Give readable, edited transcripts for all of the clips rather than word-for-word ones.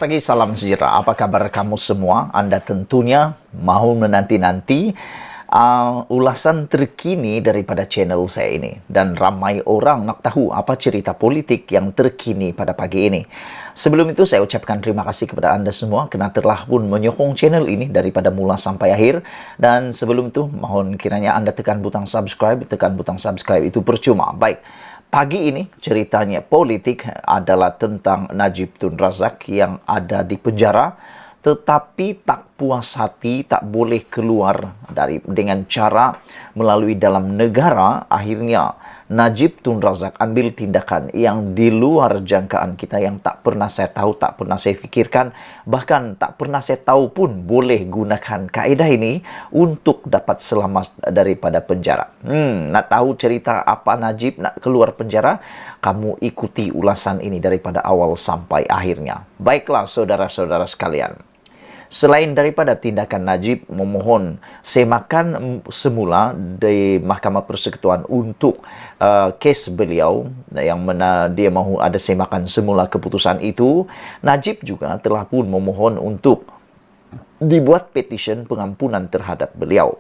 Selamat pagi, salam sejahtera. Apa kabar kamu semua? Anda tentunya mau menanti-nanti ulasan terkini daripada channel saya ini. Dan ramai orang nak tahu apa cerita politik yang terkini pada pagi ini. Sebelum itu saya ucapkan terima kasih kepada Anda semua kerana telah pun menyokong channel ini daripada mula sampai akhir. Dan sebelum itu mohon kiranya Anda tekan butang subscribe. Tekan butang subscribe itu percuma. Baik. Pagi ini ceritanya politik adalah tentang Najib Tun Razak yang ada di penjara tetapi tak puas hati, tak boleh keluar dengan cara melalui dalam negara. Akhirnya Najib Tun Razak ambil tindakan yang di luar jangkaan kita, yang tak pernah saya tahu, tak pernah saya fikirkan, bahkan tak pernah saya tahu pun boleh gunakan kaedah ini untuk dapat selamat daripada penjara. Nak tahu cerita apa Najib nak keluar penjara? Kamu ikuti ulasan ini daripada awal sampai akhirnya. Baiklah saudara-saudara sekalian. Selain daripada tindakan Najib memohon semakan semula di Mahkamah Persekutuan untuk kes beliau yang mana dia mahu ada semakan semula keputusan itu, Najib juga telah pun memohon untuk dibuat petisyen pengampunan terhadap beliau.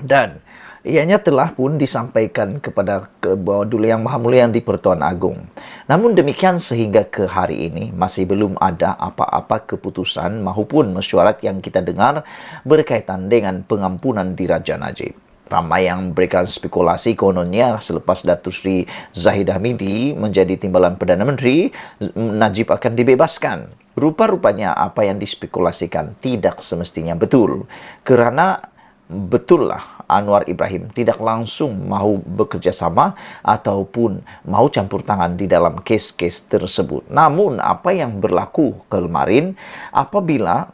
Dan ianya telah pun disampaikan kepada Bawah Duli Yang Maha Mulia di Pertuan Agong. Namun demikian sehingga ke hari ini masih belum ada apa-apa keputusan maupun mesyuarat yang kita dengar berkaitan dengan pengampunan di Raja Najib. Ramai yang memberikan spekulasi kononnya selepas Datuk Seri Zahid Hamidi menjadi timbalan Perdana Menteri, Najib akan dibebaskan. Rupa-rupanya apa yang dispekulasikan tidak semestinya betul. Kerana betullah Anwar Ibrahim tidak langsung mahu bekerjasama ataupun mahu campur tangan di dalam kes-kes tersebut. Namun apa yang berlaku kemarin apabila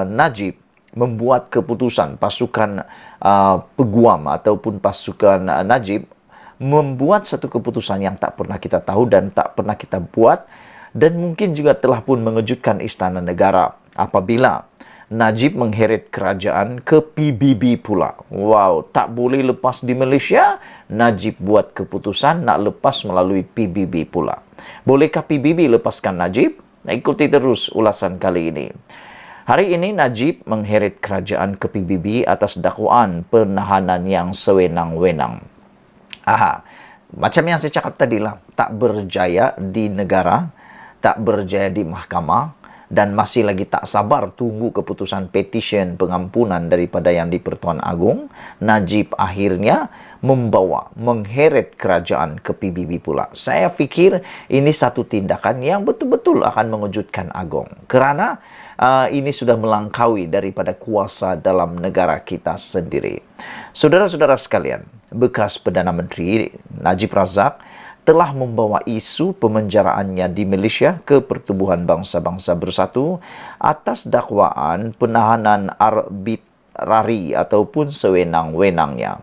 Najib membuat keputusan, pasukan peguam ataupun pasukan Najib membuat satu keputusan yang tak pernah kita tahu dan tak pernah kita buat, dan mungkin juga telah pun mengejutkan istana negara apabila Najib mengheret kerajaan ke PBB pula. Wow, tak boleh lepas di Malaysia, Najib buat keputusan nak lepas melalui PBB pula. Bolehkah PBB lepaskan Najib? Ikuti terus ulasan kali ini. Hari ini Najib mengheret kerajaan ke PBB atas dakwaan penahanan yang sewenang-wenang. Macam yang saya cakap tadilah, tak berjaya di negara, tak berjaya di mahkamah, dan masih lagi tak sabar tunggu keputusan petisyen pengampunan daripada yang di Pertuan Agong. Najib akhirnya mengheret kerajaan ke PBB pula. Saya fikir ini satu tindakan yang betul-betul akan mengejutkan Agong. Kerana ini sudah melangkaui daripada kuasa dalam negara kita sendiri. Saudara-saudara sekalian, bekas Perdana Menteri Najib Razak telah membawa isu pemenjaraannya di Malaysia ke Pertubuhan Bangsa-Bangsa Bersatu atas dakwaan penahanan arbitrari ataupun sewenang-wenangnya.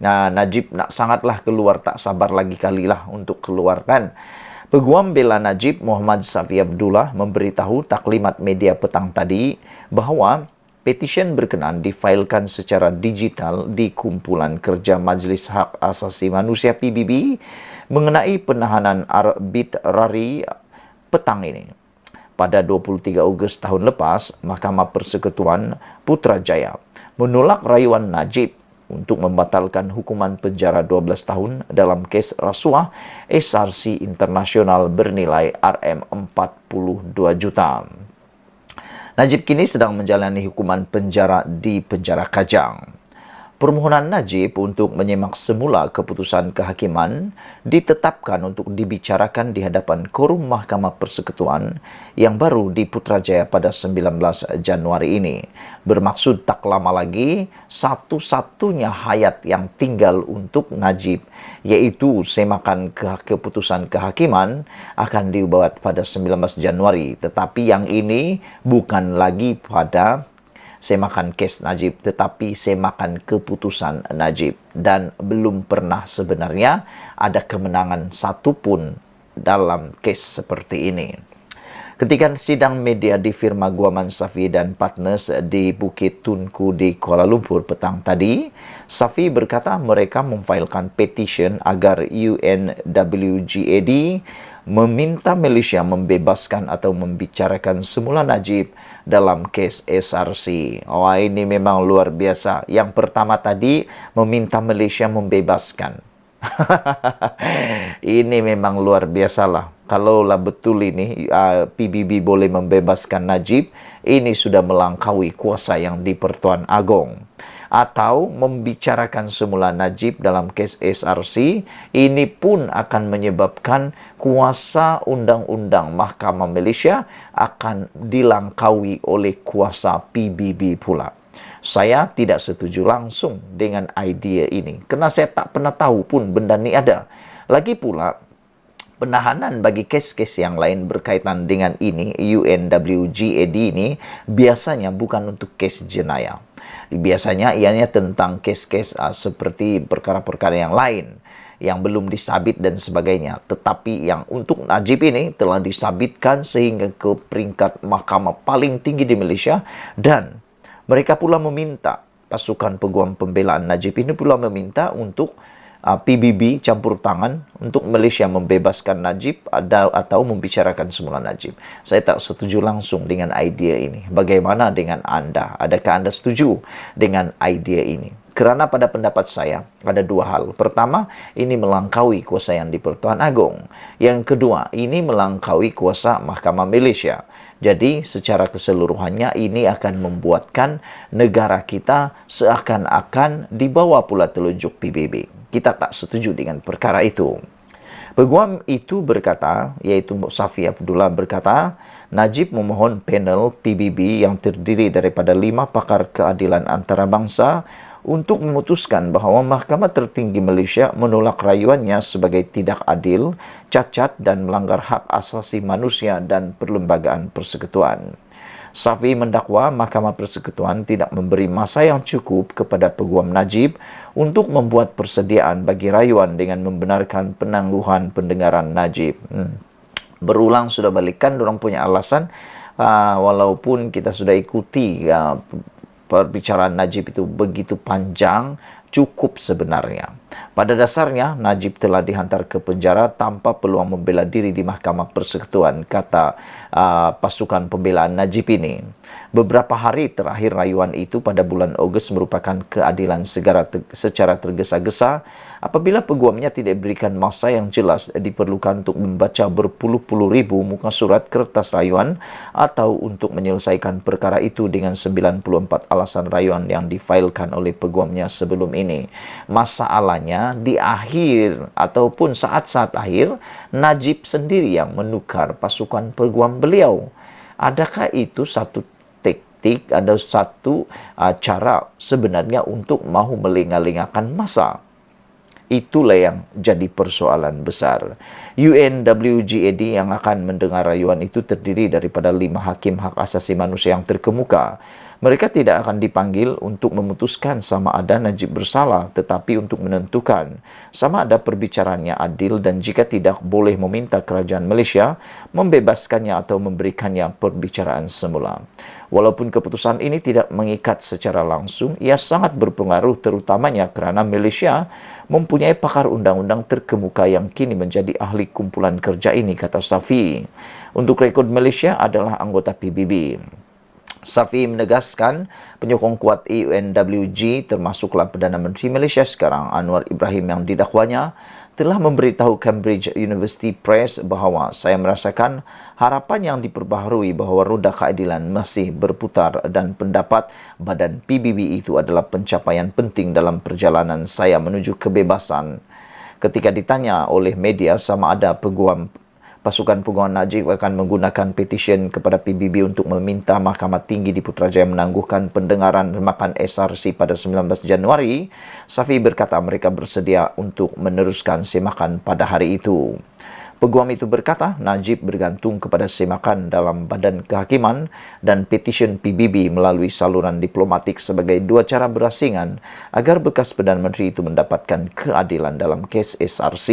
Nah, Najib nak sangatlah keluar, tak sabar lagi kalilah untuk keluarkan. Peguam bela Najib Muhammad Safi Abdullah memberitahu taklimat media petang tadi bahawa petisyen berkenan difailkan secara digital di Kumpulan Kerja Majlis Hak Asasi Manusia PBB mengenai penahanan arbitrari petang ini. Pada 23 Ogos tahun lepas, Mahkamah Persekutuan Putrajaya menolak rayuan Najib untuk membatalkan hukuman penjara 12 tahun dalam kes rasuah SRC Internasional bernilai RM42 juta. Najib kini sedang menjalani hukuman penjara di penjara Kajang. Permohonan Najib untuk menyemak semula keputusan kehakiman ditetapkan untuk dibicarakan di hadapan Korum Mahkamah Persekutuan yang baru di Putrajaya pada 19 Januari ini. Bermaksud tak lama lagi, satu-satunya hayat yang tinggal untuk Najib, iaitu semakan keputusan kehakiman, akan dibuat pada 19 Januari. Tetapi yang ini bukan lagi pada semakan kes Najib, tetapi semakan keputusan Najib. Dan belum pernah sebenarnya ada kemenangan satupun dalam kes seperti ini. Ketika sidang media di firma Guaman Safi dan Partners di Bukit Tunku di Kuala Lumpur petang tadi, Safi berkata mereka memfailkan petisyen agar UNWGAD meminta Malaysia membebaskan atau membicarakan semula Najib dalam kes SRC. Wah, ini memang luar biasa. Yang pertama tadi meminta Malaysia membebaskan. Ini memang luar biasa lah. Kalaulah betul ini PBB boleh membebaskan Najib, ini sudah melampaui kuasa yang di Pertuan Agong. Atau membicarakan semula Najib dalam kes SRC, ini pun akan menyebabkan kuasa undang-undang Mahkamah Malaysia akan dilangkaui oleh kuasa PBB pula. Saya tidak setuju langsung dengan idea ini, kerana saya tak pernah tahu pun benda ni ada. Lagi pula, penahanan bagi kes-kes yang lain berkaitan dengan ini, UNWGAD ini, biasanya bukan untuk kes jenayah. Biasanya ianya tentang kes-kes seperti perkara-perkara yang lain yang belum disabit dan sebagainya. Tetapi yang untuk Najib ini telah disabitkan sehingga ke peringkat mahkamah paling tinggi di Malaysia, dan mereka pula meminta, pasukan peguam pembelaan Najib ini pula meminta untuk PBB campur tangan untuk Malaysia membebaskan Najib atau membicarakan semula Najib. Saya tak setuju langsung dengan idea ini. Bagaimana dengan anda? Adakah anda setuju dengan idea ini? Kerana pada pendapat saya, ada dua hal. Pertama, ini melangkaui kuasa yang di Pertuan Agong. Yang kedua, ini melangkaui kuasa Mahkamah Malaysia. Jadi, secara keseluruhannya, ini akan membuatkan negara kita seakan-akan dibawa pula telunjuk PBB. Kita tak setuju dengan perkara itu. Peguam itu berkata, iaitu Safi Abdullah berkata, Najib memohon panel PBB yang terdiri daripada 5 pakar keadilan antarabangsa untuk memutuskan bahawa Mahkamah Tertinggi Malaysia menolak rayuannya sebagai tidak adil, cacat dan melanggar hak asasi manusia dan perlembagaan persekutuan. Safi mendakwa Mahkamah Persekutuan tidak memberi masa yang cukup kepada Peguam Najib untuk membuat persediaan bagi rayuan dengan membenarkan penangguhan pendengaran Najib. Berulang sudah balikkan dorang punya alasan, walaupun kita sudah ikuti perbicaraan Najib itu begitu panjang, cukup sebenarnya. Pada dasarnya, Najib telah dihantar ke penjara tanpa peluang membela diri di Mahkamah Persekutuan, kata pasukan pembelaan Najib ini. Beberapa hari terakhir rayuan itu pada bulan Ogos merupakan keadilan secara tergesa-gesa apabila peguamnya tidak diberikan masa yang jelas diperlukan untuk membaca berpuluh-puluh ribu muka surat kertas rayuan atau untuk menyelesaikan perkara itu dengan 94 alasan rayuan yang difailkan oleh peguamnya sebelum ini. Masalahnya di akhir ataupun saat-saat akhir, Najib sendiri yang menukar pasukan peguam beliau. Adakah itu satu taktik, ada satu cara sebenarnya untuk mahu melengah-lengahkan masa? Itulah yang jadi persoalan besar. UNWGAD yang akan mendengar rayuan itu terdiri daripada 5 hakim hak asasi manusia yang terkemuka. Mereka tidak akan dipanggil untuk memutuskan sama ada Najib bersalah, tetapi untuk menentukan sama ada perbicaraannya adil dan jika tidak boleh meminta kerajaan Malaysia membebaskannya atau memberikannya perbicaraan semula. Walaupun keputusan ini tidak mengikat secara langsung, ia sangat berpengaruh terutamanya kerana Malaysia mempunyai pakar undang-undang terkemuka yang kini menjadi ahli kumpulan kerja ini, kata Safi. Untuk rekod, Malaysia adalah anggota PBB. Safi menegaskan penyokong kuat UNWG termasuklah Perdana Menteri Malaysia sekarang Anwar Ibrahim yang didakwanya telah memberitahu Cambridge University Press bahawa saya merasakan harapan yang diperbaharui bahawa roda keadilan masih berputar dan pendapat badan PBB itu adalah pencapaian penting dalam perjalanan saya menuju kebebasan. Ketika ditanya oleh media sama ada pasukan peguam Najib akan menggunakan petisyen kepada PBB untuk meminta Mahkamah Tinggi di Putrajaya menangguhkan pendengaran remakan SRC pada 19 Januari, Safi berkata mereka bersedia untuk meneruskan semakan pada hari itu. Peguam itu berkata Najib bergantung kepada semakan dalam Badan Kehakiman dan petisyen PBB melalui saluran diplomatik sebagai dua cara berasingan agar bekas Perdana Menteri itu mendapatkan keadilan dalam kes SRC.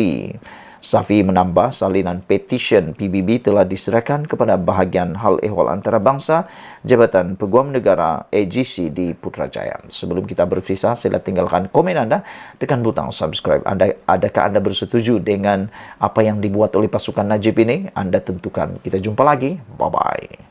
Safi menambah salinan petisyen PBB telah diserahkan kepada bahagian hal ehwal antarabangsa Jabatan Peguam Negara AGC di Putrajaya. Sebelum kita berpisah, sila tinggalkan komen anda, tekan butang subscribe. Adakah anda bersetuju dengan apa yang dibuat oleh pasukan Najib ini? Anda tentukan. Kita jumpa lagi. Bye-bye.